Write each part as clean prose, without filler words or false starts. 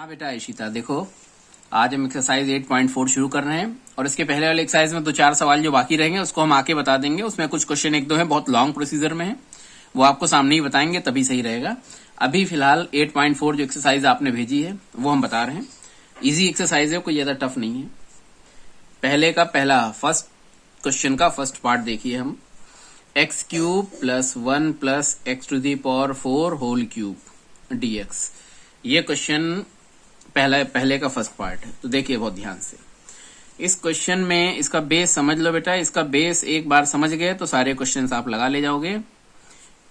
हाँ बेटा इशिता, देखो आज हम एक्सरसाइज 8.4 शुरू कर रहे हैं और इसके पहले वाले एक्सरसाइज में 2-4 सवाल जो बाकी रहेंगे उसको हम आके बता देंगे। उसमें कुछ क्वेश्चन 1-2 हैं, बहुत लॉन्ग प्रोसीजर में है, वो आपको सामने ही बताएंगे तभी सही रहेगा। अभी फिलहाल 8.4 जो एक्सरसाइज आपने भेजी है वो हम बता रहे हैं। इजी एक्सरसाइज है, कोई ज्यादा टफ नहीं है। पहले का पहला फर्स्ट क्वेश्चन का फर्स्ट पार्ट देखिए हम। X cube plus 1 plus x to the power 4 whole cube d x, ये क्वेश्चन पहले का फर्स्ट पार्ट है। तो देखिए बहुत ध्यान से इस क्वेश्चन में इसका बेस समझ लो बेटा। इसका बेस एक बार समझ गए तो सारे क्वेश्चंस आप लगा ले जाओगे।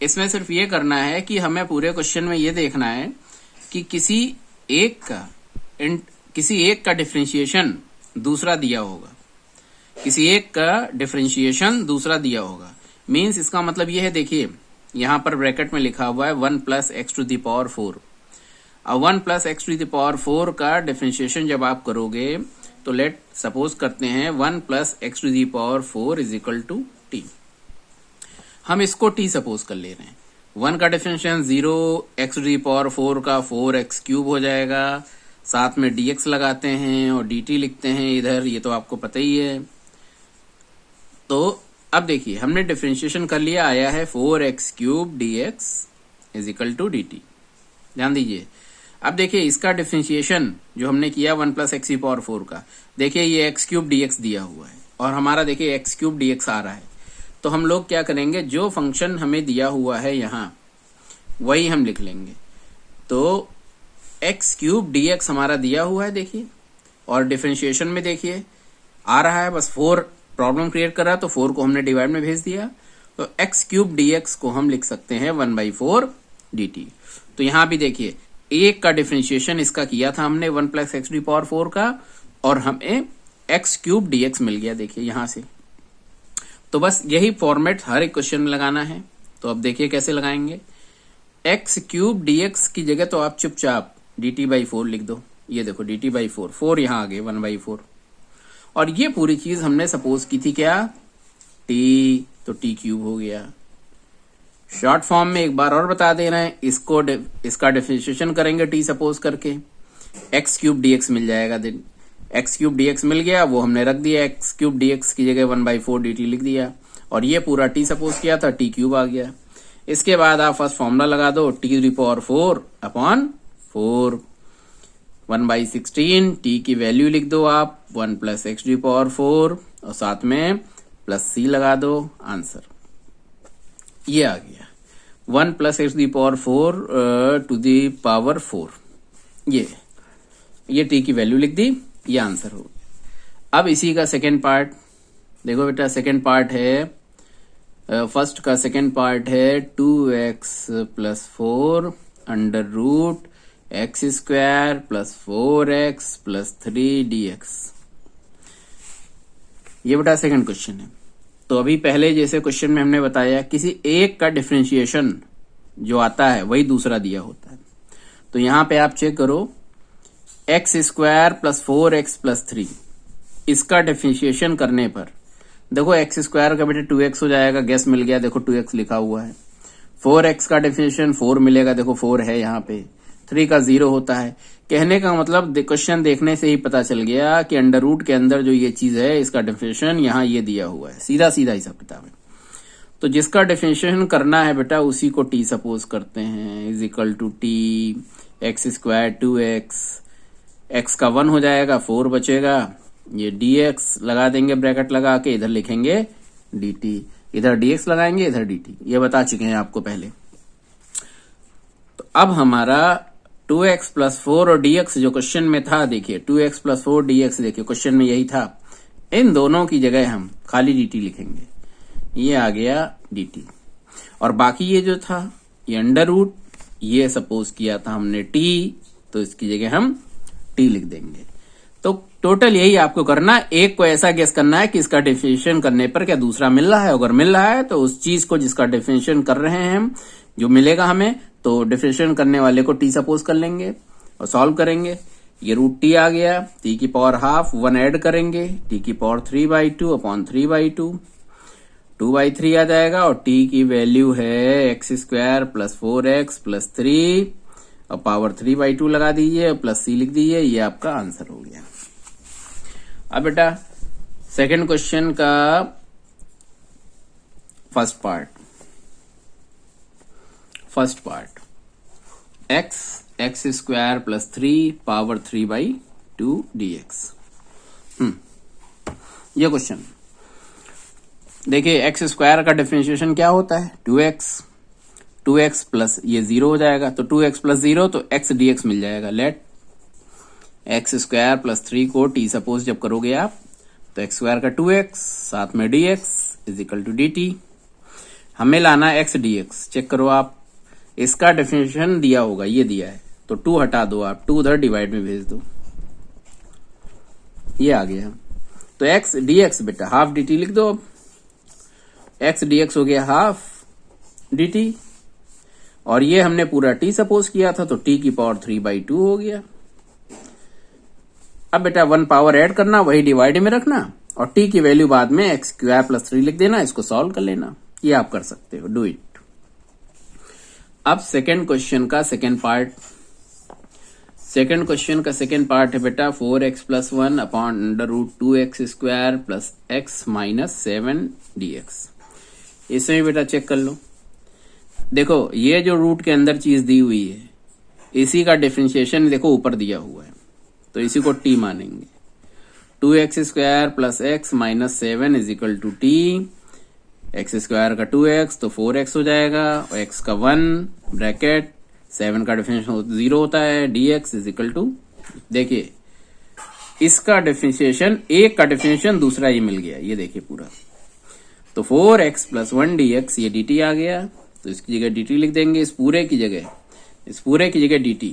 इसमें सिर्फ ये करना है कि हमें पूरे क्वेश्चन में ये देखना है कि किसी एक का डिफरेंशिएशन दूसरा दिया होगा। किसी एक का डिफरेंशिएशन दूसरा दिया होगा मीन्स इसका मतलब ये है, देखिए यहां पर ब्रैकेट में लिखा हुआ है 1 plus x to the power 4। अब 1 plus x to the power 4 का डिफरेंशिएशन जब आप करोगे तो लेट सपोज करते हैं 1 plus x to the power 4 is equal to t. हम इसको टी सपोज कर ले रहे हैं। 1 का differentiation 0, x to the power 4 का 4x क्यूब हो जाएगा, साथ में dx लगाते हैं और dt लिखते हैं इधर, ये तो आपको पता ही है। तो अब देखिए हमने डिफरेंशिएशन कर लिया, आया है 4x cube dx is equal to dt। ध्यान दीजिए। अब देखिए इसका डिफरेंशिएशन जो हमने किया 1 प्लस एक्स की पावर 4 का, देखिए ये एक्स क्यूब dx दिया हुआ है और हमारा देखिए एक्स क्यूब dx आ रहा है। तो हम लोग क्या करेंगे, जो फंक्शन हमें दिया हुआ है यहां वही हम लिख लेंगे। तो एक्स क्यूब dx हमारा दिया हुआ है देखिए, और डिफरेंशिएशन में देखिए आ रहा है, बस 4 प्रॉब्लम क्रिएट कर रहा है तो 4 को हमने डिवाइड में भेज दिया। तो एक्स क्यूब dx को हम लिख सकते हैं 1/4 dt। तो यहां भी देखिए एक का डिफरेंशिएशन इसका किया था हमने 1 plus x to the power 4 का, और हमें एक्स क्यूब dx मिल गया देखिए यहां से। तो बस यही फॉर्मेट हर एक क्वेश्चन में लगाना है। तो अब देखिए कैसे लगाएंगे। एक्स क्यूब dx की जगह तो आप चुपचाप dt/4 लिख दो। ये देखो dt/4, 4 यहां आ गए 1/4। और ये पूरी चीज हमने सपोज की थी क्या, t, तो t क्यूब हो गया। शॉर्ट फॉर्म में एक बार और बता दे रहे हैं, इसका डिफरेंशिएशन करेंगे t सपोज करके, एक्स क्यूब dx मिल जाएगा। दिन एक्स क्यूब dx मिल गया, वो हमने रख दिया, एक्स क्यूब dx की जगह 1/4 dt लिख दिया, और ये पूरा t सपोज किया था, t क्यूब आ गया। इसके बाद आप फर्स्ट फॉर्मूला लगा दो, t⁴ अपॉन 4 1/16, t की वैल्यू लिख दो आप 1 plus x to the power 4 और साथ में प्लस c लगा दो, आंसर ये आ गया 1 plus x to the power 4 to the power 4। ये t की वैल्यू लिख दी, ये आंसर हो गया। अब इसी का सेकेंड पार्ट देखो बेटा। सेकेंड पार्ट है, फर्स्ट का सेकेंड पार्ट है 2x plus 4 under root x square plus 4x plus 3 dx। ये बेटा सेकेंड क्वेश्चन है। तो अभी पहले जैसे क्वेश्चन में हमने बताया किसी एक का डिफरेंशिएशन जो आता है वही दूसरा दिया होता है। तो यहां पे आप चेक करो, x square plus 4x plus 3, इसका डिफरेंशिएशन करने पर देखो एक्स स्क्वायर का बेटे 2x हो जाएगा, गैस मिल गया, देखो 2x लिखा हुआ है। 4x का डिफरेंशिएशन 4 मिलेगा, देखो 4 है यहाँ पे। 3 का 0 होता है। कहने का मतलब क्वेश्चन देखने से ही पता चल गया कि अंडर रूट के अंदर जो ये चीज है इसका डिफरेंशिएशन यहाँ ये दिया हुआ है, सीधा सीधा हिसाब किताब है। तो जिसका डिफरेंशिएशन करना है बेटा उसी को t सपोज करते हैं, is equal to t x square 2x, x का 1 हो जाएगा, 4 बचेगा, ये dx लगा देंगे ब्रैकेट लगा के, इधर लिखेंगे dt, इधर dx लगाएंगे इधर dt, ये बता चुके हैं आपको पहले। तो अब हमारा 2x प्लस 4 और dx जो क्वेश्चन में था, देखिए 2x प्लस 4 dx, देखिए क्वेश्चन में यही था। इन दोनों की जगह हम खाली dt लिखेंगे, ये आ गया dt। और बाकी ये जो था ये अंडर रूट, ये सपोज किया था हमने t, तो इसकी जगह हम t लिख देंगे। तो टोटल यही आपको करना, एक को ऐसा गेस करना है कि इसका डिफरेंशिएशन करने पर क्या दूसरा मिल रहा है। अगर मिल रहा है तो उस चीज को जिसका डिफरेंशिएशन कर रहे हैं हम, जो मिलेगा हमें, तो डिफरेंशिएशन करने वाले को t सपोज कर लेंगे और सॉल्व करेंगे। ये रूट t आ गया, t की पावर हाफ, 1 ऐड करेंगे, t की पावर 3/2 अपॉन 3/2, 2/3 आ जाएगा, और t की वैल्यू है x square plus 4x plus 3 और पावर 3/2 लगा दीजिए, प्लस सी लिख दीजिए, ये आपका आंसर हो गया। अब बेटा सेकंड क्वेश्चन का first part x square plus 3 power 3/2 dx। ये क्वेश्चन देखिए, एक्स स्क्वायर का डिफरेंशिएशन क्या होता है? 2x प्लस ये 0 हो जाएगा, तो 2x प्लस 0 तो x dx मिल जाएगा। लेट एक्स स्क्वायर प्लस 3 को t सपोज जब करोगे आप तो एक्स स्क्वायर का 2x साथ में dx is equal to dt। हमें लाना x dx। चेक करो आप, इसका डिफरेंशिएशन दिया होगा, ये दिया है, तो 2 हटा दो आप, 2 उधर डिवाइड में भेज दो, ये आ गया। तो x dx बेटा हाफ dt लिख दो। अब x dx हो गया हाफ dt, और ये हमने पूरा t सपोज किया था, तो t की पावर 3/2 हो गया। अब बेटा 1 पावर ऐड करना, वही डिवाइड में रखना, और t की वैल्यू बाद में एक्स स्क्वायर प्लस 3 लिख देना, इसको सॉल्व कर लेना। ये आप कर सकते हो, डू इट। अब सेकेंड क्वेश्चन का सेकेंड पार्ट है बेटा 4x plus 1 upon under root 2x square plus x minus 7 dx। इसमें बेटा चेक कर लो, देखो ये जो रूट के अंदर चीज दी हुई है, इसी का डिफरेंशिएशन देखो ऊपर दिया हुआ है, तो इसी को t मानेंगे। 2x square plus x minus 7 is equal to t। X square का 2x तो 4x हो जाएगा, और x का 1 ब्रैकेट 7 का डिफरेंशिएशन 0 होता है, dx इज इक्वल टू, देखिए इसका डिफरेंशिएशन, एक का डिफरेंशिएशन दूसरा ये मिल गया, ये देखिए पूरा, तो 4x प्लस 1 dx ये dt आ गया, तो इसकी जगह dt लिख देंगे, इस पूरे की जगह dt,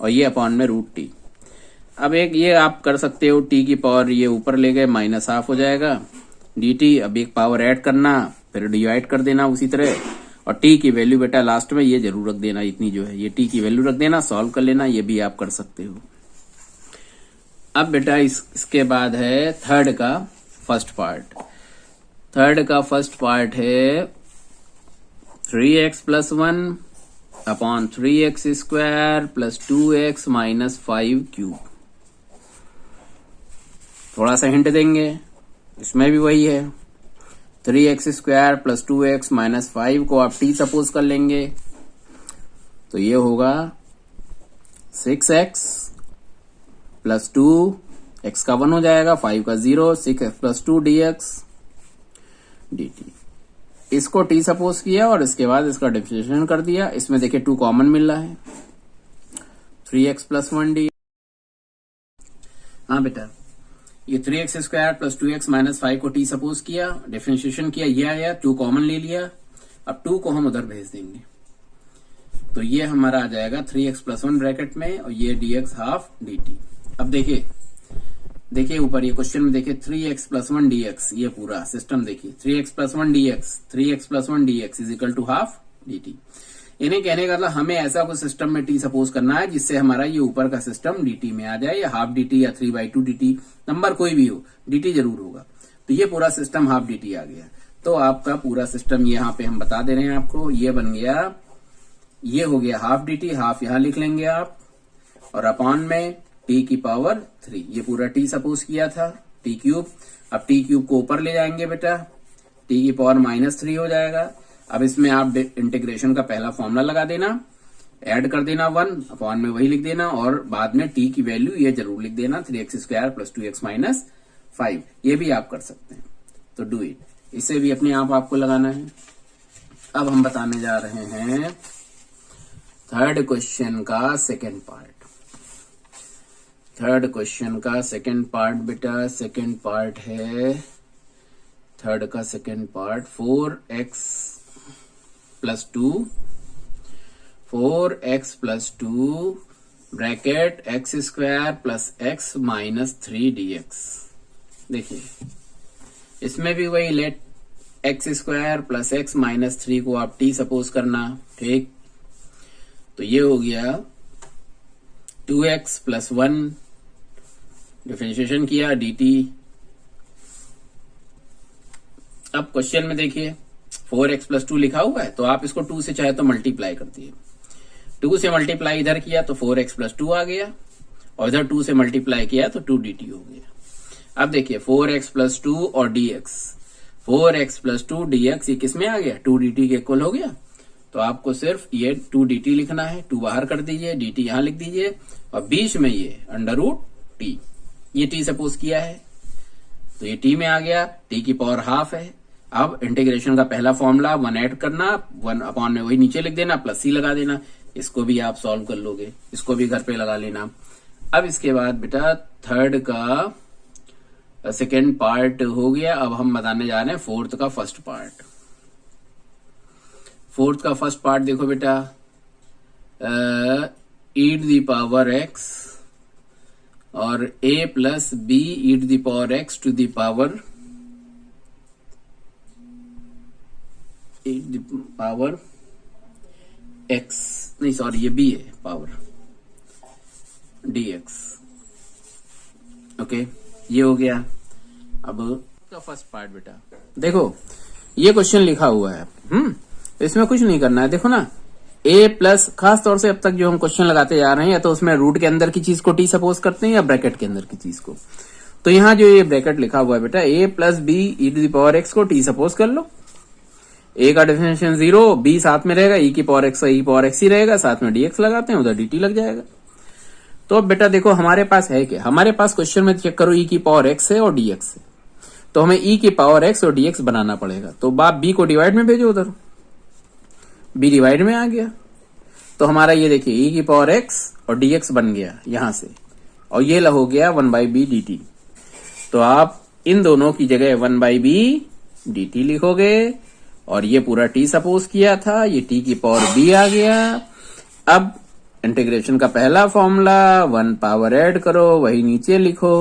और ये अपॉन में रूट t। अब एक ये आप कर सकते हो, t की पावर ये ऊपर ले गए, माइनस हाफ हो जाएगा dt। अब एक पावर ऐड करना, फिर डिवाइड कर देना उसी तरह, और t की वैल्यू बेटा लास्ट में ये जरूर रख देना, इतनी जो है ये t की वैल्यू रख देना, सॉल्व कर लेना, ये भी आप कर सकते हो। अब बेटा इसके बाद है थर्ड का फर्स्ट पार्ट है 3x plus 1 upon 3x square plus 2x minus 5 cube. थोड़ा सा हिंट देंगे, इसमें भी वही है, 3x square plus 2x minus 5 को आप t सपोज कर लेंगे, तो ये होगा 6x प्लस 2, x का 1 हो जाएगा, 5 का 0, 6x प्लस 2 dx dt। इसको t सपोज किया और इसके बाद इसका डिफरेंशिएशन कर दिया। इसमें देखिए 2 कॉमन मिल रहा है, 3x प्लस 1 डी। हाँ बेटा, ये 3x square plus 2x minus 5 को t सपोज किया, डिफरेंशिएशन किया, ये आया, 2 कॉमन ले लिया। अब 2 को हम उधर भेज देंगे, तो ये हमारा आ जाएगा 3x प्लस 1 ब्रैकेट में, और ये dx हाफ dt। अब देखिए ऊपर ये क्वेश्चन में देखिए 3x प्लस 1 dx, ये पूरा सिस्टम देखिए 3x plus 1 dx is equal to half dt। इन्हें कहने का मतलब हमें ऐसा कुछ सिस्टम में t सपोज करना है जिससे हमारा ये ऊपर का सिस्टम dt में आ जाए, या हाफ dt या 3/2 dt, नंबर कोई भी हो, dt जरूर होगा। तो ये पूरा सिस्टम हाफ dt आ गया, तो आपका पूरा सिस्टम यहाँ पे हम बता दे रहे हैं आपको, ये बन गया, ये हो गया हाफ dt, हाफ यहाँ लिख लेंगे आप, और अपॉन में t की पावर 3, ये पूरा t सपोज किया था, t क्यूब। अब t क्यूब को ऊपर ले जाएंगे बेटा, t की पावर -3 हो जाएगा। अब इसमें आप इंटीग्रेशन का पहला फॉर्मूला लगा देना, ऐड कर देना 1 अपॉन में वही लिख देना, और बाद में t की वैल्यू ये जरूर लिख देना, 3x square plus 2x minus 5। ये भी आप कर सकते हैं, तो डू इट, इसे भी अपने आप आपको लगाना है। अब हम बताने जा रहे हैं थर्ड क्वेश्चन का सेकेंड पार्ट। बेटा सेकेंड पार्ट है, थर्ड का second part 4x plus 2 bracket x square plus x minus 3 dx। देखिए इसमें भी वही, let x square plus x minus 3 को आप t सपोज करना, ठीक। तो ये हो गया 2x प्लस 1, डिफरेंशिएशन किया dt। अब क्वेश्चन में देखिए 4x प्लस 2 लिखा हुआ है, तो आप इसको 2 से चाहे तो मल्टीप्लाई कर दिए, 2 से मल्टीप्लाई इधर किया तो 4x प्लस 2 आ गया, और इधर 2 से मल्टीप्लाई किया तो 2 dt हो गया। अब देखिए 4x प्लस 2 और dx, 4x प्लस 2 dx ये किस में आ गया, 2 dt के इक्वल हो गया। तो आपको सिर्फ ये 2 dt लिखना है, 2 बाहर कर दीजिए, dt यहां लिख दीजिए, और बीच में ये अंडर रूट टी, ये t सपोज किया है तो ये t में आ गया, t की पावर हाफ है। अब इंटीग्रेशन का पहला फॉर्मूला 1 ऐड करना, 1 अपॉन में वही नीचे लिख देना, प्लस c लगा देना, इसको भी आप सॉल्व कर लोगे, इसको भी घर पे लगा लेना। अब इसके बाद बेटा थर्ड का सेकेंड पार्ट हो गया। अब हम बताने जा रहे हैं फोर्थ का फर्स्ट पार्ट। फोर्थ का फर्स्ट पार्ट देखो बेटा, e to the power x और a plus b e to the power x to the power x, नहीं सॉरी ये b है, पावर dx। ओके ये हो गया। अब का फर्स्ट पार्ट बेटा देखो, ये क्वेश्चन लिखा हुआ है, इसमें कुछ नहीं करना है। देखो ना a प्लस, खास तौर से अब तक जो हम क्वेश्चन लगाते जा रहे हैं, या तो उसमें रूट के अंदर की चीज को t सपोज करते हैं या ब्रैकेट के अंदर की चीज को। तो यहाँ जो ये ब्रैकेट लिखा हुआ है बेटा, a plus b e to the power x को t सपोज कर लो। a का डिफरेंशिएशन 0, b साथ में रहेगा, e की power x e power x ही रहेगा, साथ में dx लगाते हैं, उधर dt लग जाएगा। तो अब बेटा देखो हमारे पास है क्या, हमारे पास क्वेश्चन में चेक करो e की पावर x है और dx है, तो हमें e की पावर x और dx बनाना पड़ेगा। तो बाप b को डिवाइड में भेजो, उधर b डिवाइड में आ गया, तो हमारा ये देखिए e की पावर x और dx बन गया यहां से, और ये हो गया 1/b dt। तो आप इन दोनों की जगह 1/b dt लिखोगे, और ये पूरा t सपोज किया था, ये t की पावर b आ गया। अब इंटीग्रेशन का पहला फॉर्मूला 1 पावर ऐड करो, वही नीचे लिखो,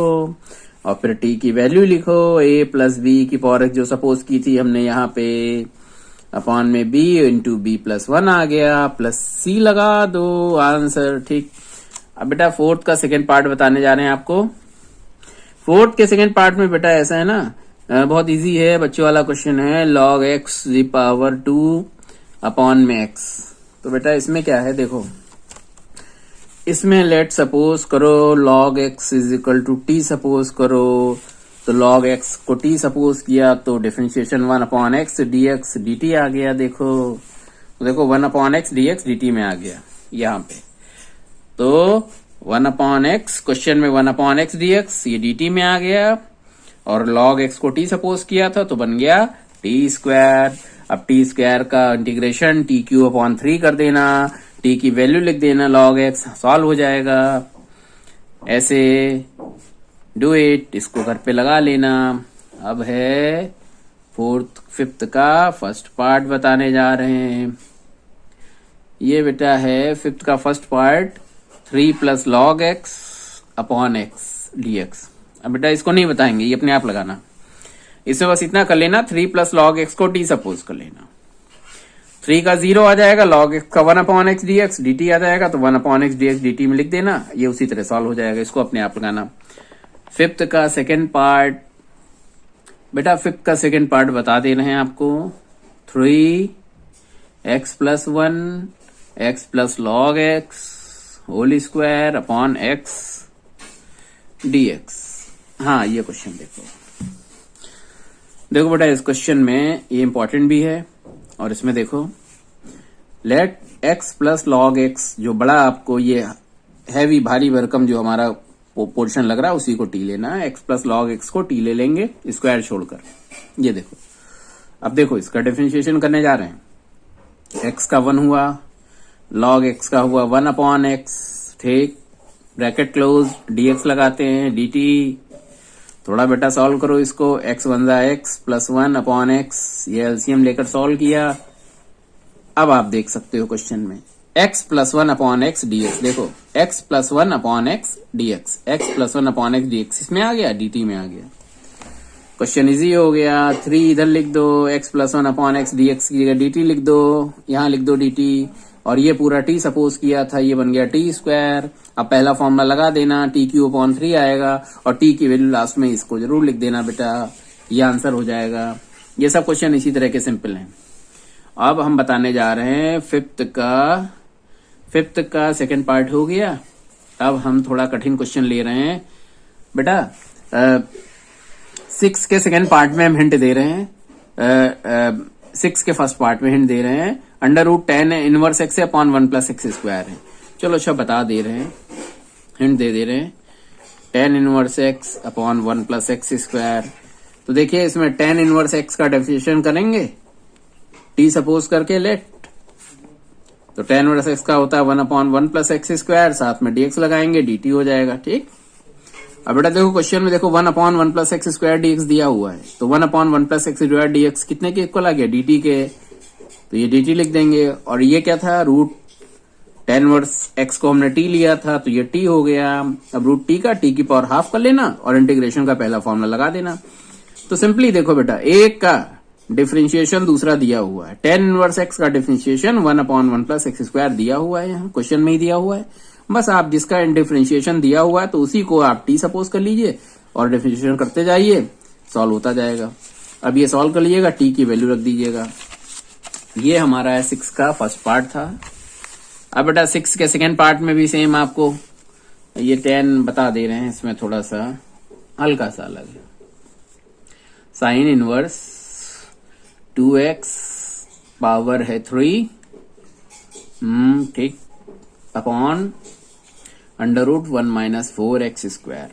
और फिर t की वैल्यू लिखो, a प्लस b की पावर जो सपोज की थी हमने यहाँ पे, अपॉन में b इंटू b प्लस 1 आ गया, प्लस c लगा दो, आंसर ठीक। अब बेटा फोर्थ का सेकेंड पार्ट बताने जा रहे हैं आपको। फोर्थ के सेकेंड पार्ट में बेटा ऐसा है ना, बहुत इजी है, बच्चों वाला क्वेश्चन है, log x the power 2 upon में x। तो बेटा इसमें क्या है देखो, इसमें लेट सपोज करो log x is equal to t suppose करो, तो log x को t सपोज किया तो differentiation 1 upon x dx dt आ गया। देखो 1 अपॉन x dx dt में आ गया यहाँ पे, तो 1 अपॉन x, क्वेश्चन में 1 अपॉन x dx ये dt में आ गया, और log x को t सपोज किया था तो बन गया t स्क्वायर। अब t स्क्वायर का इंटीग्रेशन t क्यू अपॉन 3 कर देना, t की वैल्यू लिख देना, log x सॉल्व हो जाएगा। ऐसे डू इट, इसको घर पे लगा लेना। अब है फिफ्थ का फर्स्ट पार्ट बताने जा रहे हैं। ये बेटा है फिफ्थ का first part, 3 plus log x upon x dx। अब बेटा इसको नहीं बताएंगे, ये अपने आप लगाना, इसमें बस इतना कर लेना, 3 प्लस log x को t सपोज कर लेना, 3 का 0 आ जाएगा, log x का 1 अपॉन x dx dt आ जाएगा, तो 1 अपॉन x dx dt में लिख देना, ये उसी तरह सॉल्व हो जाएगा, इसको अपने आप लगाना। फिफ्थ का सेकेंड पार्ट बेटा, फिफ्थ का सेकेंड पार्ट बता दे रहे हैं आपको, 3x plus 1 x plus log x whole square upon x dx। हाँ ये क्वेश्चन देखो बेटा, इस क्वेश्चन में ये इंपॉर्टेंट भी है, और इसमें देखो let x plus log x, जो बड़ा आपको ये हैवी भारी भरकम जो हमारा पोर्शन लग रहा है उसी को t लेना है, x प्लस log x को t ले लेंगे स्क्वायर छोड़कर। ये देखो, अब देखो इसका डिफरेंशिएशन करने जा रहे हैं, x का 1 हुआ, log x का हुआ 1 अपॉन x, ठीक, ब्रैकेट क्लोज, dx लगाते हैं dt। थोड़ा बेटा सॉल्व करो इसको, x 1 जा x प्लस 1 अपॉन x, ये एलसीएम लेकर सॉल्व किया। अब आप देख सकते हो क्वेश्चन में x plus 1 upon x dx, देखो x plus 1 upon x dx, x plus 1 upon x dx इसमें आ गया, dt में आ गया, क्वेश्चन इजी हो गया। 3 इधर लिख दो, x plus 1 upon x dx की जगह dt लिख दो, यहाँ लिख दो dt, और ये पूरा t सपोज किया था, ये बन गया t स्क्वायर। अब पहला फॉर्मूला लगा देना, t क्यू अपॉन 3 आएगा, और t की वैल्यू लास्ट में इसको जरूर लिख देना बेटा, ये आंसर हो जाएगा। ये सब क्वेश्चन इसी तरह के सिंपल हैं। अब हम बताने जा रहे हैं 5th का सेकंड पार्ट हो गया। अब हम थोड़ा कठिन क्वेश्चन ले रहे हैं बेटा। 6 के सेकंड पार्ट में हम हिंट दे रहे हैं, 6 के फर्स्ट पार्ट में हिंट दे रहे हैं √10 inverse x upon 1 plus x square है। चलो अच्छा बता दे रहे हैं, हिंट दे रहे हैं 10 inverse x upon 1 plus x square. तो देखिए इसमें 10 इनवर्स x का डेफिनेशन करेंगे t सपोज करके लेट, तो 10 इनवर्स x का होता है 1 अपॉन 1 प्लस एक्स स्क्वायर, साथ में dx लगाएंगे dt हो जाएगा। ठीक, अब बेटा देखो क्वेश्चन में देखो 1 upon 1 plus x square dx दिया हुआ है, तो 1 upon 1 plus x square dx कितने के इक्वल आ गया, dt के, तो ये dt लिख देंगे। और ये क्या था, √10 वर्स x को हमने t लिया था, तो ये t हो गया। अब √t का t की पावर हाफ कर लेना और इंटीग्रेशन का पहला फॉर्मूला लगा देना। तो सिंपली देखो बेटा, एक का डिफरेंशिएशन दूसरा दिया हुआ है, 10 इनवर्स x का differentiation 1 upon 1 plus x square दिया हुआ है, यहाँ क्वेश्चन में ही दिया हुआ है। बस आप जिसका डिफरेंशिएशन दिया हुआ है तो उसी को आप t सपोज कर लीजिए और डिफरेंशिएशन करते जाइए, सॉल्व होता जाएगा। अब ये सॉल्व कर लीजिएगा, t की वैल्यू रख दीजिएगा। ये हमारा है 6 का फर्स्ट पार्ट था। अब बेटा 6 के सेकेंड पार्ट में भी सेम आपको ये 10 बता दे रहे हैं, इसमें थोड़ा सा हल्का सा अलग है। साइन इनवर्स 2x पावर है 3 ठीक अपॉन √1 माइनस 4x स्क्वायर।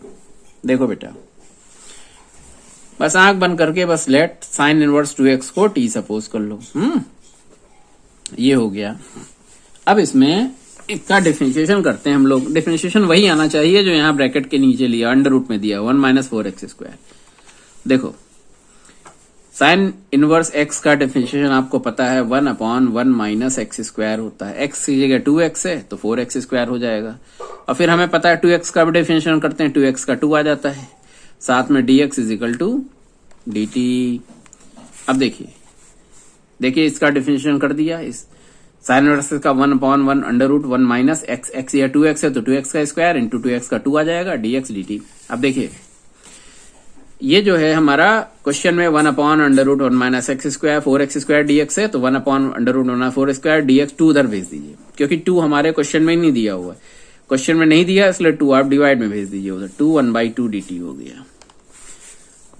देखो बेटा बस आंख बंद करके बस लेट साइन इनवर्स 2x को t सपोज कर लो। ये हो गया। अब इसमें इसका डिफरेंशिएशन करते हैं हम लोग। डिफरेंशिएशन वही आना चाहिए जो यहां ब्रैकेट के नीचे लिया, अंडर में दिया 1 माइनस 4x स्क्वायर। देखो साइन इनवर्स x का डिफरेंशिएशन आपको पता है 1 अपॉन 1 माइनस एक्स स्क्वायर होता है। x की जगह 2x है तो 4x स्क्वायर हो जाएगा। और फिर हमें पता है 2x का भी डिफरेंशिएशन करते हैं, 2x का 2 आ जाता है, साथ में dx is equal to dt। अब देखिए इसका डिफरेंशिएशन कर दिया। इस साइन इनवर्स का 1 अपॉन 1 √1 माइनस x या 2x है तो 2x का स्क्वायर इंटू 2x का 2 आ जाएगा, dx dt। अब देखिए ये जो है हमारा क्वेश्चन में 1 upon √1 minus x square 4x square dx है, तो 1 अपॉन √1 4 स्क्वायर dx 2 उधर भेज दीजिए, क्योंकि 2 हमारे क्वेश्चन में नहीं दिया हुआ है, क्वेश्चन में नहीं दिया इसलिए 2 आप डिवाइड में भेज दीजिए उधर, 2 1/2 dt हो गया।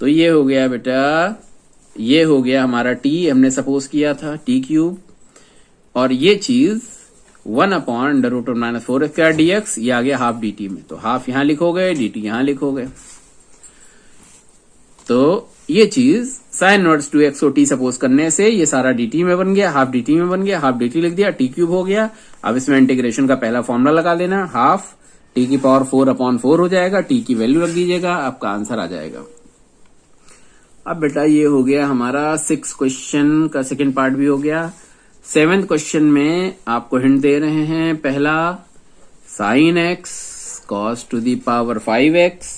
तो ये हो गया बेटा, ये हो गया हमारा t, हमने सपोज किया था t क्यूब, और ये चीज 1 अपॉन √1 माइनस 4 स्क्वायर dx, ये आ गया हाफ dt में, तो हाफ यहां लिखोगे dt यहां लिखोगे। तो ये चीज साइन इनवर्स 2x को t सपोज करने से ये सारा dt में बन गया, हाफ dt में बन गया, हाफ dt लिख दिया, t क्यूब हो गया। अब इसमें इंटीग्रेशन का पहला फॉर्मूला लगा देना, हाफ t की पावर 4 अपॉन 4 हो जाएगा, t की वैल्यू रख दीजिएगा, आपका आंसर आ जाएगा। अब बेटा ये हो गया हमारा 6 क्वेश्चन का सेकेंड पार्ट भी हो गया। 7th क्वेश्चन में आपको हिंट दे रहे हैं, पहला sine x cos to the power 5x,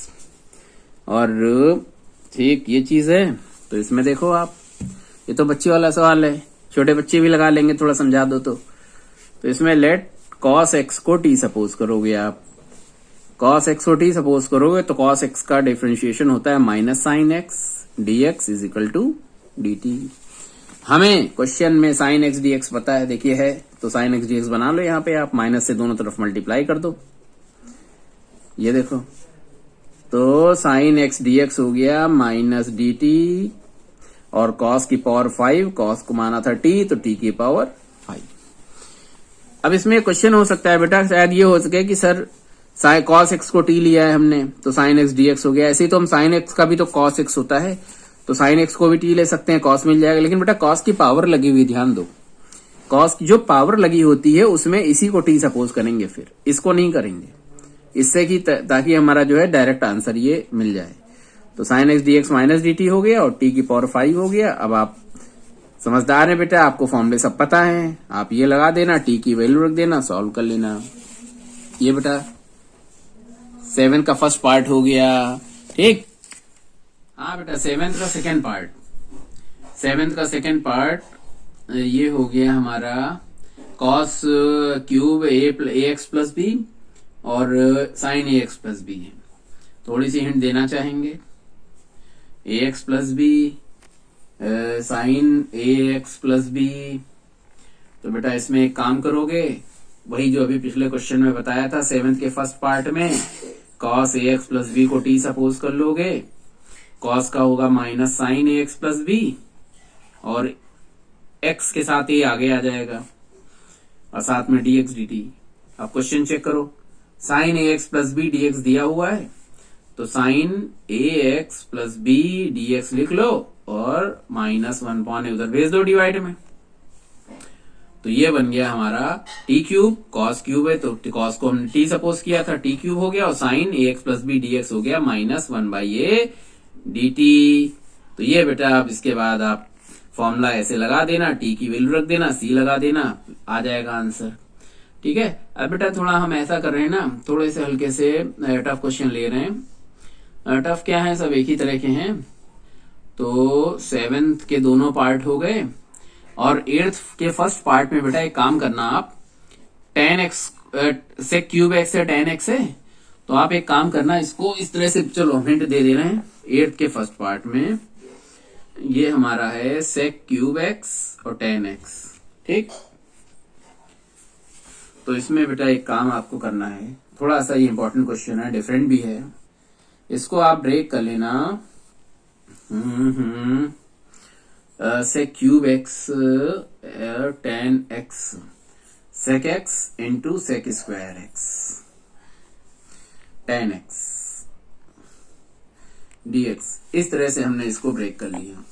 और ठीक ये चीज है। तो इसमें देखो आप, ये तो बच्चे वाला सवाल है, छोटे बच्चे भी लगा लेंगे, थोड़ा समझा दो तो इसमें लेट cos x को t सपोज करोगे आप, cos x को t सपोज करोगे तो cos x का डिफरेंशिएशन होता है minus sine x dx is equal to dt। हमें क्वेश्चन में साइन x dx पता है, देखिए है, तो साइन x dx बना लो, यहाँ पे आप माइनस से दोनों तरफ मल्टीप्लाई कर दो। ये देखो, तो साइन x dx हो गया माइनस dt, और cos की पावर 5, cos को माना था t, तो t की पावर 5। अब इसमें क्वेश्चन हो सकता है बेटा, शायद ये हो सके कि सर cos x को t लिया है हमने तो sin x dx हो गया, ऐसे ही तो हम sin x का भी तो cos x होता है, तो sin x को भी t ले सकते हैं, cos मिल जाएगा। लेकिन बेटा cos की पावर लगी हुई, ध्यान दो, cos की जो पावर लगी होती है उसमें इसी को t सपोज करेंगे, फिर इसको नहीं करेंगे, इससे कि ताकि हमारा जो है डायरेक्ट आंसर ये मिल जाए। तो sin x dx minus dt हो गया और t की पावर 5 हो गया। अब आप समझदार हैं बेटा, आपको फॉर्मूले सब पता है, आप ये लगा देना, t की वैल्यू रख देना, सॉल्व कर लेना। ये बेटा 7 का फर्स्ट पार्ट हो गया, ठीक। हाँ बेटा 7 का सेकेंड पार्ट, 7 का सेकेंड पार्ट ये हो गया हमारा cos cube ax plus b और साइन ax प्लस बी है। थोड़ी सी हिंट देना चाहेंगे, ax plus b sine ax plus b. तो बेटा इसमें एक काम करोगे, वही जो अभी पिछले क्वेश्चन में बताया था 7th के फर्स्ट पार्ट में, cos ax प्लस बी को t सपोज कर लोगे, cos का होगा minus sine ax plus b, और x के साथ a आगे आ जाएगा और साथ में dx dt। अब क्वेश्चन चेक करो, sine ax plus b dx दिया हुआ है, तो sine ax plus b dx लिख लो और माइनस 1 उधर भेज दो डिवाइड में। तो ये बन गया हमारा टी क्यूब, कॉस क्यूब है तो कॉस को हमने टी सपोज किया था, टी क्यूब हो गया, और sine a x plus b d x हो गया माइनस 1/a dt। तो ये बेटा अब इसके बाद आप फॉर्मूला ऐसे लगा देना, टी की वैल्यू रख देना, सी लगा देना, आ जाएगा आंसर। ठीक है। अब बेटा थोड़ा हम ऐसा कर रहे हैं ना, थोड़े से हल्के से टफ क्वेश्चन ले रहे हैं। टफ क्या है, सब एक ही तरह के हैं। तो 7th के दोनों पार्ट हो गए, और 8th के फर्स्ट पार्ट में बेटा एक काम करना आप, tan x से क्यूब x है tan x है, तो आप एक काम करना, इसको इस तरह से, चलो हिंट दे रहे हैं। 8th के फर्स्ट पार्ट में ये हमारा है sec क्यूब x और tan x, ठीक। तो इसमें बेटा एक काम आपको करना है, थोड़ा सा ये इंपॉर्टेंट क्वेश्चन है, डिफरेंट भी है, इसको आप ब्रेक कर लेना। sec cube x tan x, sec x into sec square x tan x dx, इस तरह से हमने इसको ब्रेक कर लिया।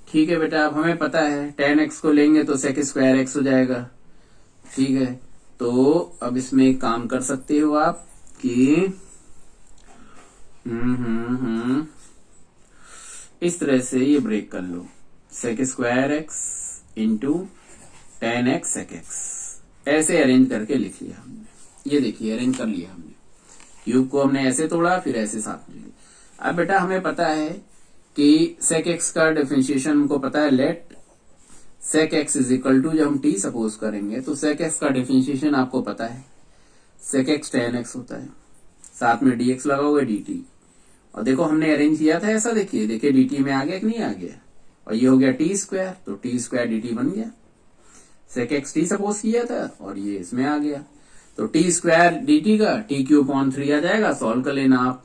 ठीक है बेटा, अब हमें पता है tan x को लेंगे तो sec स्क्वायर x हो जाएगा। ठीक है, तो अब इसमें एक काम कर सकते हो आप कि इस तरह से ये ब्रेक कर लो, sec square x into tan x sec x, ऐसे अरेंज करके लिख लिया हमने। ये देखिए अरेंज कर लिया हमने, क्यूब को हमने ऐसे तोड़ा, फिर ऐसे साथ में लिया। अब बेटा हमें पता है कि sec x का डिफरेंशिएशन हमको पता है, let sec x is equal to, जब हम t सपोज करेंगे तो sec x का डिफरेंशिएशन आपको पता है, sec x tan x होता है, साथ में dx लगाओगे dt, और देखो हमने अरेंज किया था ऐसा, देखिए देखिए dt में आ गया कि नहीं आ गया, और ये हो गया टी स्क्वायर, तो टी स्क्वायर dt बन गया, sec x t सपोज किया था और ये इसमें आ गया, तो टी स्क्वायर dt का t क्यूब अपॉन 3 आ जाएगा, सॉल्व कर लेना आप।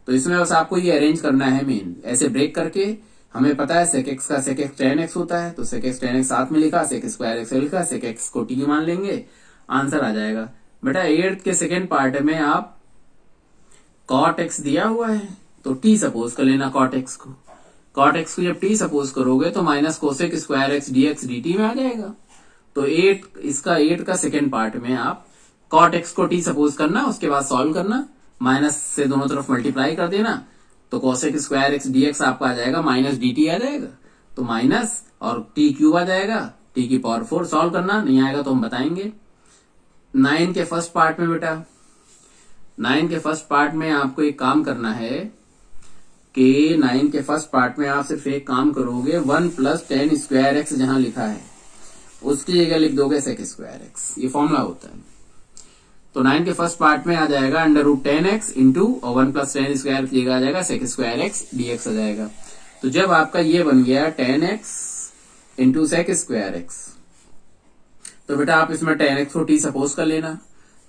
तो इसमें बस आपको ये अरेंज करना है मेन, ऐसे ब्रेक करके। हमें पता है sec x का sec x tan x होता है, तो sec x tan x साथ में लिखा, sec स्क्वायर x लिखा, sec x को t मान लेंगे, आंसर आ जाएगा। बेटा 8th के सेकेंड पार्ट में आप cot x दिया हुआ है तो t सपोज कर लेना cot x को, cot x को जब t सपोज करोगे तो minus cosec square x dx dt में आ जाएगा। तो 8 का सेकेंड पार्ट में आप cot x को t सपोज करना, उसके बाद सॉल्व करना, माइनस से दोनों तरफ मल्टीप्लाई कर देना, तो कोसेक स्क्वायर x dx आपका आ जाएगा माइनस dt आ जाएगा, तो माइनस और t क्यूब आ जाएगा, t की पावर 4, सॉल्व करना, नहीं आएगा तो हम बताएंगे। 9 के फर्स्ट पार्ट में बेटा, 9 के फर्स्ट पार्ट में आपको एक काम करना है कि 9 के फर्स्ट पार्ट में आप सिर्फ एक काम करोगे, 1 प्लस tan स्क्वायर x जहां लिखा है उसकी जगह लिख दोगे sec स्क्वायर x, ये फॉर्मूला होता है। तो 9 के फर्स्ट पार्ट में आ जाएगा under root tan x into, और 1 प्लस tan स्क्वायर की जगह आ जाएगा sec स्क्वायर x dx आ जाएगा। तो जब आपका ये बन गया tan x into sec square x, तो बेटा आप इसमें tan x को t सपोज कर लेना,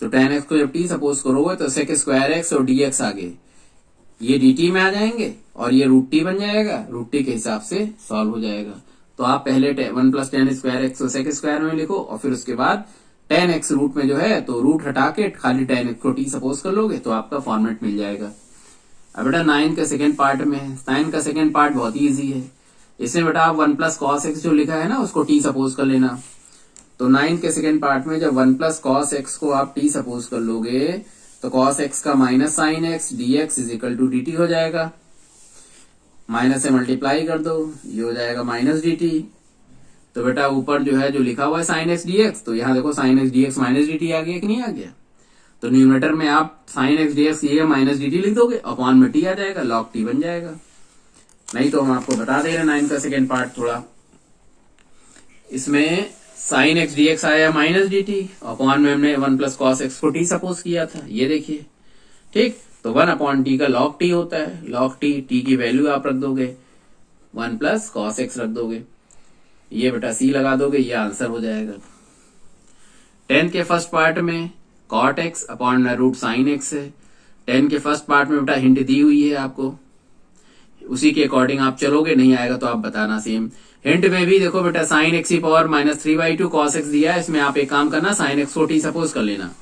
तो tan x को जब t सपोज करोगे तो sec स्क्वायर x और dx आगे ये dt में आ जाएंगे, और ये रूट t बन जाएगा, रूट t के हिसाब से सॉल्व हो जाएगा। तो आप पहले 1 प्लस tan स्क्वायर x को sec स्क्वायर में लिखो, और फिर उसके बाद tan x रूट में जो है तो रूट हटा के खाली tan x को t सपोज कर लोगे तो आपका फॉर्मेट मिल जाएगा। अब बेटा 9 का सेकेंड पार्ट में है, 9 का सेकेंड पार्ट बहुत ही ईजी है, इसमें बेटा आप 1 प्लस कॉस एक्स जो लिखा है ना उसको t सपोज कर लेना। तो 9 के सेकेंड पार्ट में जब 1 प्लस कॉस एक्स को आप t सपोज कर लोगे तो कॉस एक्स का minus sine x dx is equal to dt हो जाएगा, माइनस से मल्टीप्लाई कर दो, ये हो जाएगा माइनस dt। तो बेटा ऊपर जो है जो लिखा हुआ है साइन एक्स dx, तो यहाँ देखो sign x dx minus dt आ गया कि नहीं आ गया, तो न्यूमरेटर में आप साइन एक्स dx ये माइनस dt लिख दोगे, अपॉन में t आ जाएगा, log t बन जाएगा। नहीं तो हम आपको बता दे रहे 9 का सेकेंड पार्ट थोड़ा, इसमें साइन एक्स dx आया माइनस dt, अपॉन में हमने 1 प्लस कॉस एक्स को t सपोज किया था, ये देखिए ठीक। तो 1 अपॉन t का log t होता है, log t की वैल्यू आप रख दोगे, 1 प्लस कॉस एक्स रख दोगे, ये बेटा c लगा दोगे, ये आंसर हो जाएगा। 10 के फर्स्ट पार्ट में cot x upon root sine x है। 10 के फर्स्ट पार्ट में बेटा हिंट दी हुई है आपको, उसी के अकॉर्डिंग आप चलोगे, नहीं आएगा तो आप बताना। सेम हिंट में भी देखो बेटा साइन एक्स की पावर -3/2 कॉस एक्स दिया है, इसमें आप एक काम करना साइन एक्स को टी सपोज कर लेना।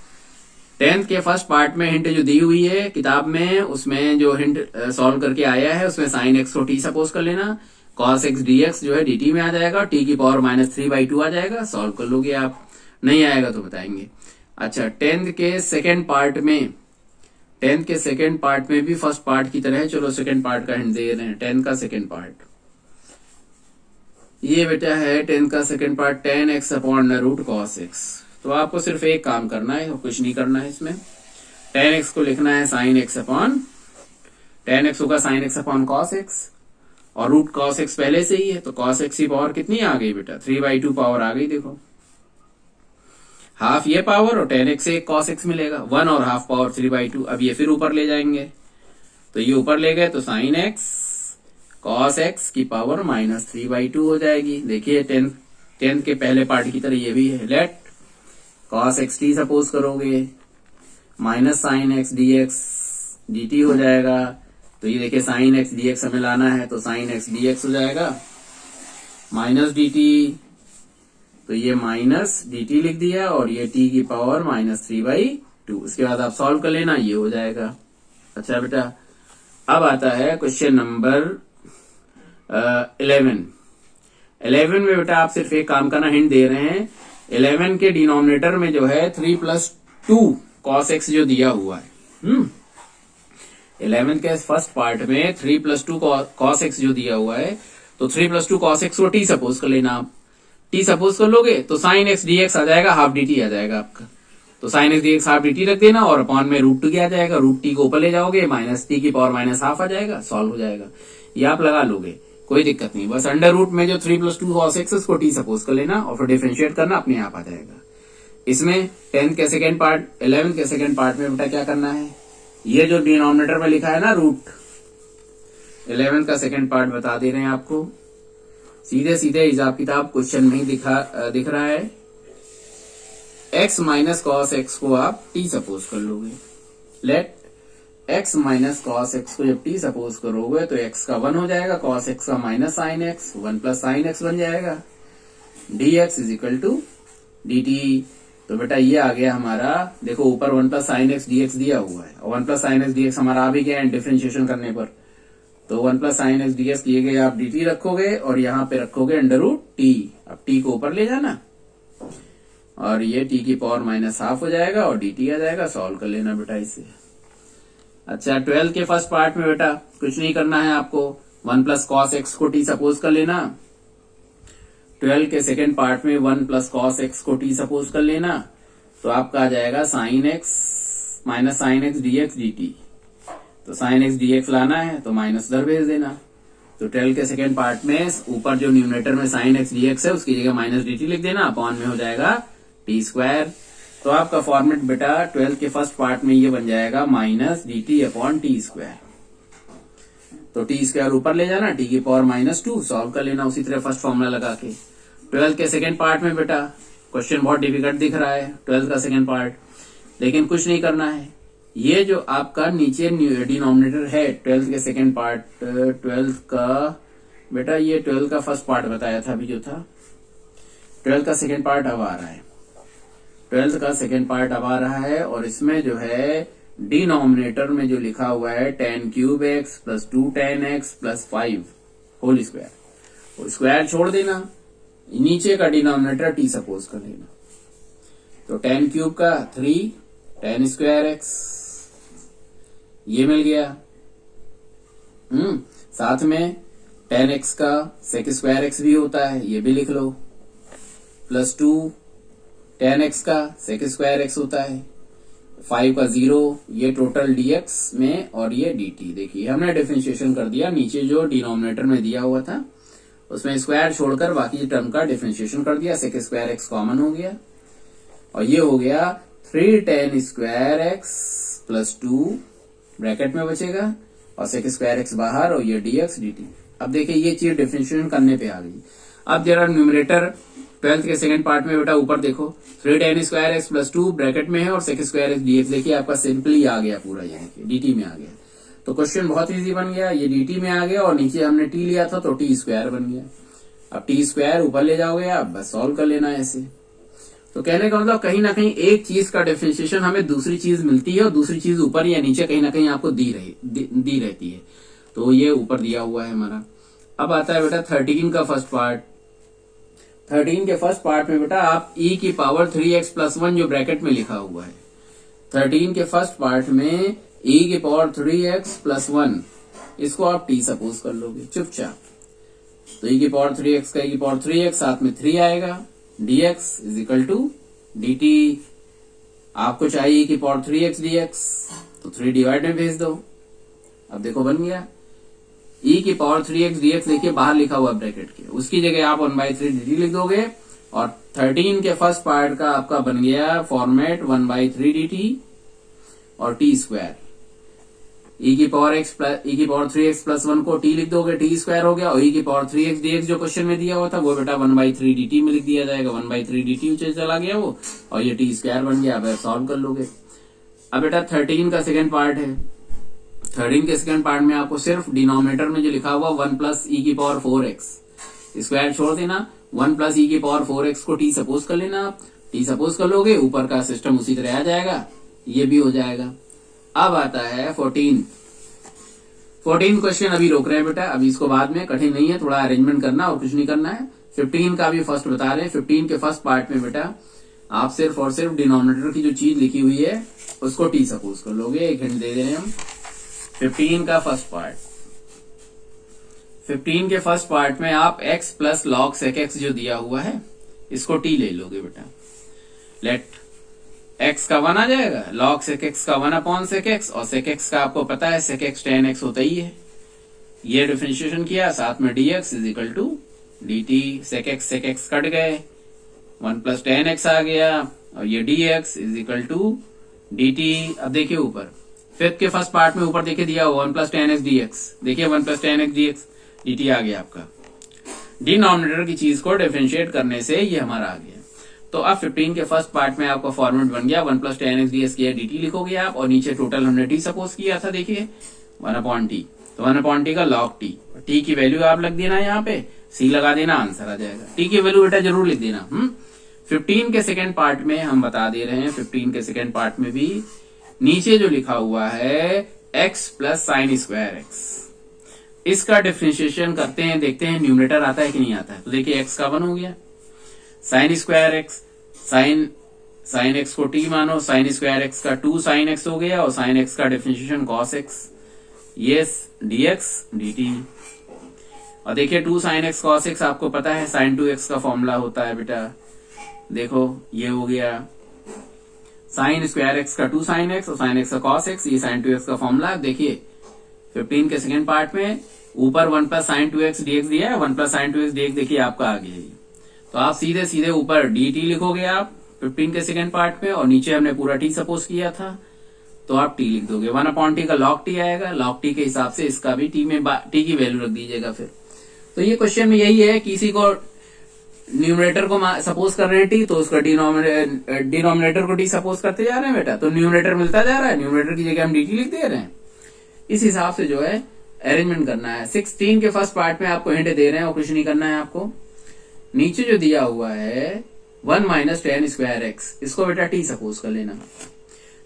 10th के फर्स्ट पार्ट में हिंट जो दी हुई है किताब में, उसमें जो हिंट सॉल्व करके आया है उसमें साइन एक्स को टी सपोज कर लेना, कॉस एक्स डीएक्स जो है dt में आ जाएगा, टी की पावर -3/2 आ जाएगा, सॉल्व कर लोगे आप, नहीं आएगा तो बताएंगे। अच्छा 10th के सेकेंड पार्ट में, 10th के सेकेंड पार्ट में भी फर्स्ट पार्ट की तरह, चलो सेकेंड पार्ट का हिंट दे रहे हैं। 10th का सेकेंड पार्ट ये बेटा है 10th का second part 10x upon root cos x. तो आपको सिर्फ एक काम करना है, कुछ नहीं करना है इसमें। 10x को लिखना है साइन एक्स अपॉन 10x होगा sine x upon cos x, और रूट कॉस एक्स पहले से ही है, तो कॉस एक्स की पावर कितनी आ गई बेटा 3/2 पावर आ गई। देखो हाफ ये पावर और 10x से एक कॉस एक्स मिलेगा, 1 और हाफ पावर 3/2। अब ये फिर ऊपर ले जाएंगे, तो ये ऊपर ले गए तो साइन एक्स कॉस एक्स की पावर -3/2 हो जाएगी। देखिए 10th के पहले पार्ट की तरह ये भी है। Let cos x t suppose करोगे, minus sine x dx dt हो जाएगा। तो ये देखिए साइन एक्स डीएक्स हमें लाना है, तो साइन एक्स डीएक्स हो जाएगा माइनस dt, तो ये माइनस dt लिख दिया, और ये t की पावर -3/2। उसके बाद आप सॉल्व कर लेना, ये हो जाएगा। अच्छा बेटा अब आता है क्वेश्चन नंबर 11 में बेटा आप सिर्फ एक काम करना, हिंट दे रहे हैं। 11 के डिनोमिनेटर में जो है 3+2 कॉस एक्स जो दिया हुआ है, 11 के फर्स्ट पार्ट में 3+2 कॉस एक्स जो दिया हुआ है, तो 3+2 कॉस एक्स को टी सपोज कर लेना। आप टी सपोज कर लोगे तो साइन एक्स डीएक्स आ जाएगा, हाफ dt आ जाएगा आपका। तो sine x d x half dt रख देना, और अपॉन में रूट टी आ जाएगा, रूट टी को ऊपर ले जाओगे, माइनस टी की पावर -1/2 आ जाएगा, सॉल्व हो जाएगा। ये आप लगा लोगे, कोई दिक्कत नहीं। बस अंडर रूट में जो 3+2 कॉस एक्स उसको टी सपोज कर लेना, और फिर डिफरेंशिएट करना, अपने आप आ जाएगा। इसमें 10th के सेकेंड पार्ट 11th के सेकेंड पार्ट में बेटा क्या करना है, ये जो डिनोमिनेटर में लिखा है ना रूट, 11th का सेकेंड पार्ट बता दे रहे हैं आपको, सीधे सीधे हिसाब किताब क्वेश्चन में ही दिख रहा है। x माइनस कॉस एक्स को आप t सपोज कर लोगे। Let x minus cos x को जब t सपोज करोगे तो x का 1 हो जाएगा, cos x का minus sine x, 1 plus sine x बन जाएगा, dx is equal to dt। तो बेटा ये आ गया हमारा, देखो ऊपर 1 प्लस साइन एक्स dx दिया हुआ है, और 1 प्लस साइन एक्स dx हमारा आ भी गया है डिफरेंशिएशन करने पर। तो 1 प्लस साइन एक्स dx किए गए, आप dt रखोगे और यहाँ पे रखोगे अंडर रूट t। अब t को ऊपर ले जाना, और ये t की पावर -1/2 हो जाएगा, और dt आ जाएगा, सॉल्व कर लेना बेटा इसे। अच्छा 12 के फर्स्ट पार्ट में बेटा कुछ नहीं करना है आपको, 1 प्लस कॉस एक्स को t सपोज कर लेना। 12 के सेकेंड पार्ट में 1 प्लस कॉस एक्स को t सपोज कर लेना, तो आपका आ जाएगा sine x minus sine x dx dt। तो साइन एक्स dx लाना है तो माइनस उधर भेज देना। तो 12 के सेकेंड पार्ट में ऊपर जो न्यूमरेटर में साइन एक्स dx है उसकी जगह माइनस dt लिख देना, अपॉन में हो जाएगा t²। तो आपका फॉर्मेट बेटा 12 के फर्स्ट पार्ट में ये बन जाएगा माइनस dt अपॉन t²। तो t² ऊपर ले जाना, t की पावर -2, सॉल्व कर लेना उसी तरह फर्स्ट फॉर्मूला लगा के। 12 के सेकेंड पार्ट में बेटा क्वेश्चन बहुत डिफिकल्ट दिख रहा है 12 का सेकेंड पार्ट, लेकिन कुछ नहीं करना है। ये जो आपका नीचे डिनोमिनेटर है 12 के सेकेंड पार्ट, 12 का बेटा ये 12 का फर्स्ट पार्ट बताया था अभी जो था, 12 का सेकेंड पार्ट अब आ रहा है। 12 का सेकेंड पार्ट अब आ रहा है, और इसमें जो है डिनोमिनेटर में जो लिखा हुआ है tan³ plus 2 tan x plus 5 whole square, square छोड़ देना, नीचे का डिनोमिनेटर t सपोज कर लेना। तो tan³ का 3 tan² x ये मिल गया, साथ में tan x का sec² x भी होता है, ये भी लिख लो, प्लस 2 tan x का sec² x होता है, 5 का 0, ये टोटल dx में, और ये dt। देखिए हमने डिफरेंशिएशन कर दिया, नीचे जो डिनोमिनेटर में दिया हुआ था उसमें स्क्वायर छोड़कर बाकी टर्म का डिफरेंशिएशन कर दिया, sec² x कॉमन हो गया, और ये हो गया 3 tan² x प्लस 2 ब्रैकेट में बचेगा, और sec² x बाहर, और ये dx dt। अब देखिए ये चीज डिफरेंशिएशन करने पे आ गई। अब जरा न्यूमरेटर 12th के सेकंड पार्ट में बेटा ऊपर देखो 3 tan square x plus 2 bracket में है और sec स्क्वायर एक्स dx। देखिए आपका सिंपली आ गया पूरा, ये देखिए dt में आ गया। तो क्वेश्चन बहुत इजी बन गया, ये dt में आ गया और नीचे हमने t लिया था तो टी स्क्वायर बन गया। अब टी स्क्वायर ऊपर ले जाओगे आप, बस सॉल्व कर लेना ऐसे। तो कहने का मतलब कहीं ना कहीं एक चीज का डिफरेंशिएशन हमें दूसरी चीज मिलती है और दूसरी चीज ऊपर या नीचे कहीं ना कहीं आपको दी रहती है। तो ये ऊपर दिया हुआ है हमारा। अब आता है बेटा 13 का फर्स्ट पार्ट। 13 के फर्स्ट पार्ट में बेटा आप e की पावर 3x प्लस 1 जो ब्रैकेट में लिखा हुआ है, 13 के फर्स्ट पार्ट में e की पावर 3x प्लस 1 इसको आप t सपोज कर लोगे चुपचाप। तो e की पावर 3x का e की पावर 3x साथ में 3 आएगा, dx is equal to dt। आपको चाहिए e की पावर 3x dx, तो 3 डिवाइड में भेज दो। अब देखो बन गया e की पावर 3x dx। देखिए बाहर लिखा हुआ ब्रैकेट के, उसकी जगह आप 1/3 dt लिख दोगे और 13 के फर्स्ट पार्ट का आपका बन गया फॉर्मेट 1/3 dt और t स्क्वायर। e की पावर 3x प्लस 1 को t लिख दोगे, t स्क्वायर हो गया और e की पावर 3x dx जो क्वेश्चन में दिया हुआ था वो बेटा 1/3 dt में लिख दिया जाएगा। 1/3 dt नीचे चला गया वो और ये t स्क्वायर बन गया। अब सॉल्व कर लोगे। अब बेटा 13 का सेकेंड पार्ट है। 13 के सेकेंड पार्ट में आपको सिर्फ डिनोमिनेटर में जो लिखा हुआ 1 प्लस e की पावर 4x स्क्वायर छोड़ देना, 1 प्लस e की पावर 4x को t सपोज कर लेना। आप t सपोज कर लोगे, ऊपर का सिस्टम उसी तरह आ जाएगा, ये भी हो जाएगा। अब आता है 14 क्वेश्चन अभी रोक रहे हैं बेटा, अभी इसको बाद में, कठिन नहीं है, थोड़ा अरेंजमेंट करना और कुछ नहीं करना है। 15 का भी फर्स्ट बता रहे हैं। 15 के फर्स्ट पार्ट में बेटा आप सिर्फ और सिर्फ डिनोमिनेटर की जो चीज लिखी हुई है उसको टी सपोज कर लोगे। एक हिंट दे रहे हैं हम। 15 का फर्स्ट पार्ट, 15 के फर्स्ट पार्ट में आप x plus log sec x जो दिया हुआ है इसको t ले लोगे बेटा। लेट x का 1 आ जाएगा, log sec x का 1 अपॉन sec x और sec x का आपको पता है sec x tan x होता ही है। ये डिफरेंशिएशन किया, साथ में dx is equal to dt। sec x cut गए, 1 प्लस tan x आ गया और ये dx is equal to dt। अब देखिए ऊपर 5th के फर्स्ट पार्ट में ऊपर देखिए दिया हुआ 1 प्लस tan x dx। देखिए 1 plus tan x dx dt आ गया आपका। डिनोमिनेटर की चीज को डिफरेंशिएट करने से ये हमारा आ गया। तो अब 15 के फर्स्ट पार्ट में आपका फॉर्मेट बन गया 1 प्लस tan x dx किया, dt लिखोगे आप और नीचे टोटल हमने t सपोज किया था। देखिए 1 अपॉन टी, तो 1 अपॉन टी का log t, t की वैल्यू आप लग देना यहाँ पे, c लगा देना, आंसर आ जाएगा। t की वैल्यू बेटा जरूर लिख देना। 15 के सेकेंड पार्ट में हम बता दे रहे हैं, 15 के सेकेंड पार्ट में भी नीचे जो लिखा हुआ है x plus sine square x, इसका डिफरेंशिएशन करते हैं, देखते हैं न्यूमरेटर आता है कि नहीं आता है। तो देखिए x का 1 हो गया, sine square x, sine x को t मानो, साइन स्क्वायर एक्स का 2 साइन एक्स हो गया और साइन एक्स का differentiation cos x, yes dx dt। और देखिए 2 साइन एक्स कॉस एक्स आपको पता है साइन 2x का फॉर्मूला होता है बेटा। देखो ये हो गया साइन स्क्वायर एक्स का 2 साइन एक्स और साइन एक्स का कॉस एक्स, ये साइन 2x का फॉर्मूला। देखिए 15 के सेकेंड पार्ट में ऊपर 1 प्लस साइन 2x dx दिया है, 1 प्लस साइन 2x dx देखिए आपका आ गया। तो आप सीधे सीधे ऊपर dt लिखोगे आप 15 के सेकेंड पार्ट में और नीचे हमने पूरा t सपोज किया था तो आप t लिख दोगे। 1 अपॉन टी का log t आएगा, log t के हिसाब से इसका भी t में t की वैल्यू रख दीजिएगा फिर। तो ये क्वेश्चन में यही है, किसी को न्यूमरेटर को सपोज कर रहे हैं t तो उसका डिनोमिनेटर को t सपोज करते जा रहे हैं बेटा, तो न्यूमरेटर मिलता जा रहा है, न्यूमरेटर की जगह हम dt लिख दे रहे हैं। इस हिसाब से जो है अरेंजमेंट करना है। 16 के फर्स्ट पार्ट में आपको हिंट दे रहे हैं और कुछ नहीं करना है आपको। नीचे जो दिया हुआ है 1 माइनस tan स्क्वायर एक्स, इसको बेटा t सपोज कर लेना।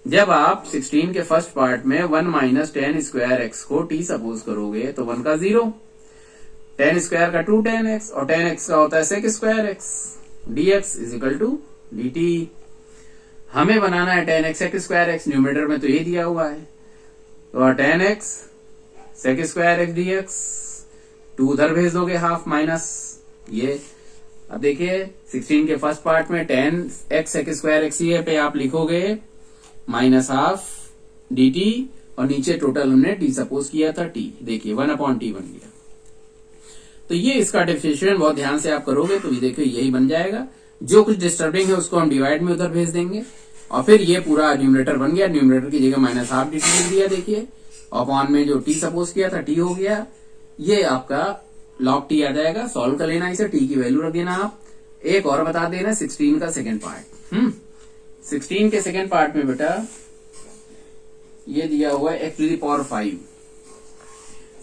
जब आप 16 के फर्स्ट पार्ट में 1 माइनस tan स्क्वायर एक्स को t सपोज करोगे तो 1 का 0, tan स्क्वायर का 2 tan x और tan x का होता है sec square x, dx is equal to dt। हमें बनाना है tan x sec square x, numerator में तो ये दिया हुआ है, तो tan x sec square x dx, 2 उधर भेज दोगे हाफ माइनस ये। अब देखिए 16 के फर्स्ट पार्ट में tan x sec square x ये पे आप लिखोगे माइनस हाफ dt और नीचे टोटल हमने t सपोज किया था t, देखिए 1 अपॉन टी बन गया। तो ये इसका डिफरेंशिएशन बहुत ध्यान से आप करोगे तो ये देखिए यही बन जाएगा। जो कुछ डिस्टर्बिंग है उसको हम डिवाइड में उधर भेज देंगे और फिर ये पूरा न्यूमरेटर बन गया, न्यूमरेटर की जगह माइनस हाफ dt लिख दिया। देखिए अपॉन में जो t सपोज किया था t हो गया, ये आपका log t आ जाएगा। सॉल्व कर लेना इसे, t की वैल्यू रख देना आप, एक और बता देना 16 का सेकेंड पार्ट। 16 के सेकेंड पार्ट में बेटा ये दिया हुआ है x⁵।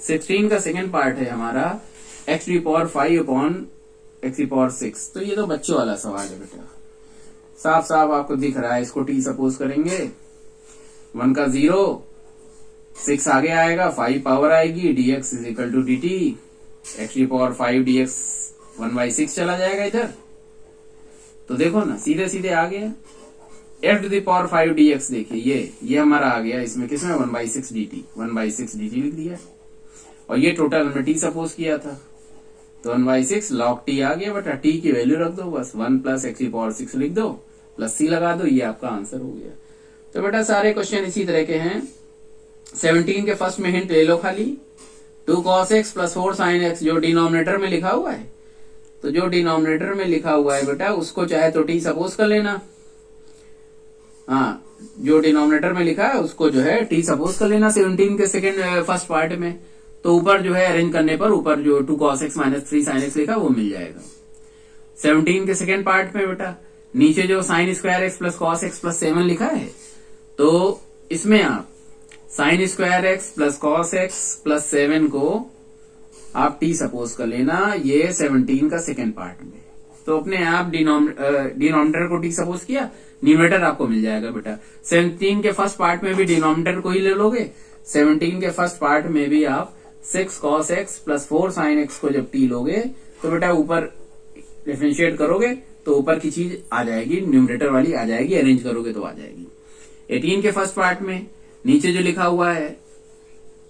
16 का सेकेंड पार्ट है हमारा x⁵ अपॉन x⁶। तो ये तो बच्चों वाला सवाल है बेटा, साफ साफ आपको दिख रहा है। इसको t सपोज करेंगे, 1 का 0, 6 आगे आएगा, 5 पावर आएगी, dx is equal to dt, x⁵ dx 1/6 चला जाएगा इधर। तो देखो ना सीधे सीधे आ गया। f⁵ dx देखिए ये हमारा आ गया, इसमें किसमें 1/6 dt, 1/6 dt लिख दिया। और ये टोटल हमने t सपोज किया था, तो 1/6 log t आ गया बेटा। t की वैल्यू रख दो, बस 1 + x⁶ लिख दो, प्लस c लगा दो, ये आपका आंसर हो गया। तो बेटा सारे क्वेश्चन इसी तरह के हैं। 17 के फर्स्ट में हिंट ले लो खाली, 2 cos x + 4 sin x जो डिनोमिनेटर में लिखा हुआ है, तो जो डिनोमिनेटर में लिखा हुआ है बेटा उसको चाहे तो t सपोज कर लेना। हाँ, जो डिनोमिनेटर में लिखा है उसको जो है t सपोज कर लेना 17 के सेकेंड फर्स्ट पार्ट में। तो ऊपर जो है अरेंज करने पर ऊपर जो 2 cos x - 3 sin x लिखा वो मिल जाएगा। 17 के सेकेंड पार्ट में बेटा नीचे जो sin² x + cos x + 7 लिखा है, तो इसमें आप sin² x + cos x + 7 को आप t सपोज कर लेना, ये 17 का सेकेंड पार्ट में। तो अपने आप डिनोमिनेटर को t सपोज किया, न्यूमरेटर आपको मिल जाएगा बेटा। 17 के फर्स्ट पार्ट में भी डिनोमिनेटर को ही ले लोगे, 17 के फर्स्ट पार्ट में भी आप 6 cos x + 4 sin x को जब t लोगे तो बेटा ऊपर डिफरेंशिएट करोगे तो ऊपर की चीज आ जाएगी, न्यूमरेटर वाली आ जाएगी, अरेंज करोगे तो आ जाएगी। 18 के फर्स्ट पार्ट में नीचे जो लिखा हुआ है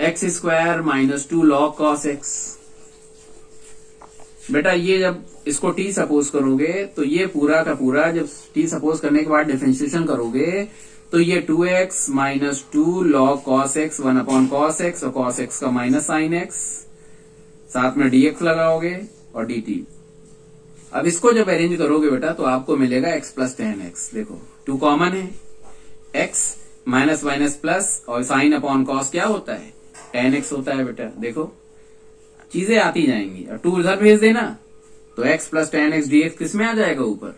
x² - 2 log cos x, बेटा ये जब इसको t सपोज करोगे तो ये पूरा का पूरा जब t सपोज करने के बाद डिफरेंशिएशन करोगे तो ये 2x - 2 log cos x 1/cos x और cos x का माइनस sin x, साथ में dx लगाओगे और dt। अब इसको जब अरेंज करोगे बेटा तो आपको मिलेगा x + tan x। देखो 2 कॉमन है, x माइनस माइनस प्लस और sin/cos क्या होता है, tan x होता है बेटा। देखो चीजें आती जाएंगी और 2 उधर भेज देना तो x + tan x dx किस में आ जाएगा ऊपर,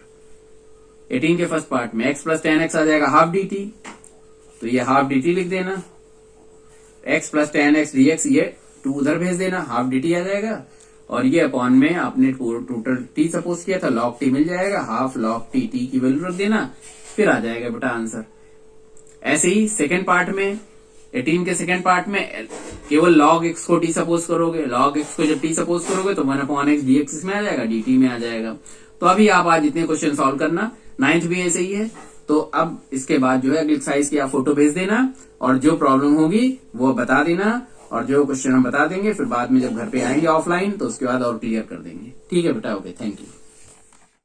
18 के फर्स्ट पार्ट में x + tan x आ जाएगा ½ dt, तो ये ½ dt लिख देना, x + tan x dx ये 2 उधर भेज देना, ½ dt आ जाएगा। और ये अपॉन में आपने टोटल t सपोज किया था, log t मिल जाएगा, ½ log t की वैल्यू रख देना, फिर आ जाएगा बेटा आंसर। ऐसे ही सेकेंड पार्ट में 18 के सेकेंड पार्ट में केवल log x को t सपोज करोगे, log x को जब t सपोज करोगे तो 1/x dx इसमें आ जाएगा, dt में आ जाएगा। तो अभी आप आज इतने क्वेश्चन सॉल्व करना, 9th भी ऐसे ही है। तो अब इसके बाद जो है अगली एक्सरसाइज की आप फोटो भेज देना और जो प्रॉब्लम होगी वो बता देना, और जो क्वेश्चन हम बता देंगे फिर बाद में जब घर पे आएंगे ऑफलाइन तो उसके बाद और क्लियर कर देंगे। ठीक है बेटा, ओके, थैंक यू।